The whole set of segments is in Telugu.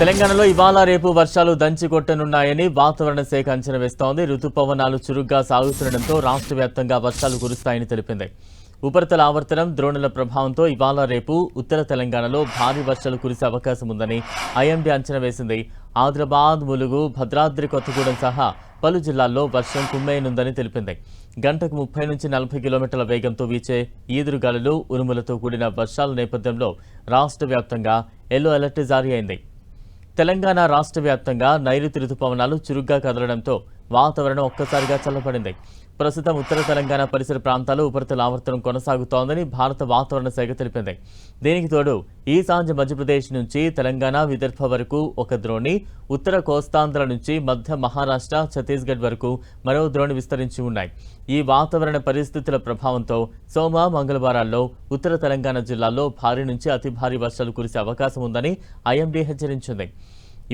తెలంగాణలో ఇవాళ రేపు వర్షాలు దంచికొట్టనున్నాయని వాతావరణ శాఖ అంచనా వేస్తోంది. రుతుపవనాలు చురుగ్గా సాగుతుండటంతో రాష్ట్ర వ్యాప్తంగా వర్షాలు కురుస్తాయని తెలిపింది. ఉపరితల ఆవర్తనం ద్రోణుల ప్రభావంతో ఇవాళ రేపు ఉత్తర తెలంగాణలో భారీ వర్షాలు కురిసే అవకాశం ఉందని ఐఎండీ అంచనా వేసింది. ఆదిలాబాద్, ములుగు, భద్రాద్రి కొత్తగూడెం సహా పలు జిల్లాల్లో వర్షం కుమ్మేయనుందని తెలిపింది. గంటకు 30 నుంచి 40 కిలోమీటర్ల వేగంతో వీచే ఈదురుగాలులు, ఉరుములతో కూడిన వర్షాల నేపథ్యంలో రాష్ట్ర వ్యాప్తంగా ఎల్లో అలర్ట్ జారీ అయింది. తెలంగాణ రాష్ట్ర వ్యాప్తంగా నైరుతి రుతుపవనాలు చురుగ్గా కదలడంతో వాతావరణం ఒక్కసారిగా చల్లబడింది. ప్రస్తుతం ఉత్తర తెలంగాణ పరిసర ప్రాంతాల్లో ఉపరితల ఆవర్తనం కొనసాగుతోందని భారత వాతావరణ శాఖ తెలిపింది. దీనికి తోడు ఈశాన్య మధ్యప్రదేశ్ నుంచి తెలంగాణ, విదర్భ వరకు ఒక ద్రోణి, ఉత్తర కోస్తాంధ్ర నుంచి మధ్య మహారాష్ట్ర, ఛత్తీస్గఢ్ వరకు మరో ద్రోణి విస్తరించి ఉన్నాయి. ఈ వాతావరణ పరిస్థితుల ప్రభావంతో సోమ, మంగళవారాల్లో ఉత్తర తెలంగాణ జిల్లాల్లో భారీ నుంచి అతి భారీ వర్షాలు కురిసే అవకాశం ఉందని ఐఎండీ హెచ్చరించింది.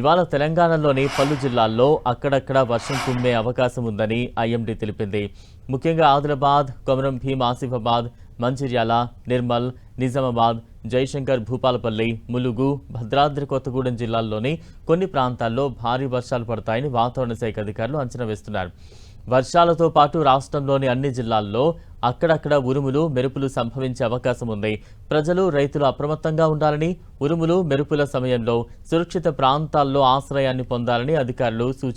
ఇవాళ తెలంగాణలోని పలు జిల్లాల్లో అక్కడక్కడ వర్షం కుమ్మే అవకాశం ఉందని ఐఎండీ తెలిపింది. ముఖ్యంగా ఆదిలాబాద్, కొమరం భీం, ఆసిఫాబాద్, మంచిర్యాల, నిర్మల్, నిజామాబాద్, జయశంకర్, భూపాలపల్లి, ములుగు, భద్రాద్రి కొత్తగూడెం జిల్లాల్లోని కొన్ని ప్రాంతాల్లో భారీ వర్షాలు పడతాయని వాతావరణ శాఖ అధికారులు అంచనా వేస్తున్నారు. వర్షాలతో పాటు రాష్ట్రంలోని అన్ని జిల్లాల్లో అక్కడక్కడ ఉరుములు, మెరుపులు సంభవించే అవకాశం ఉంది. ప్రజలు, రైతులు అప్రమత్తంగా ఉండాలని, ఉరుములు, మెరుపుల సమయంలో సురక్షిత ప్రాంతాల్లో ఆశ్రయాన్ని పొందాలని అధికారులు సూచించారు.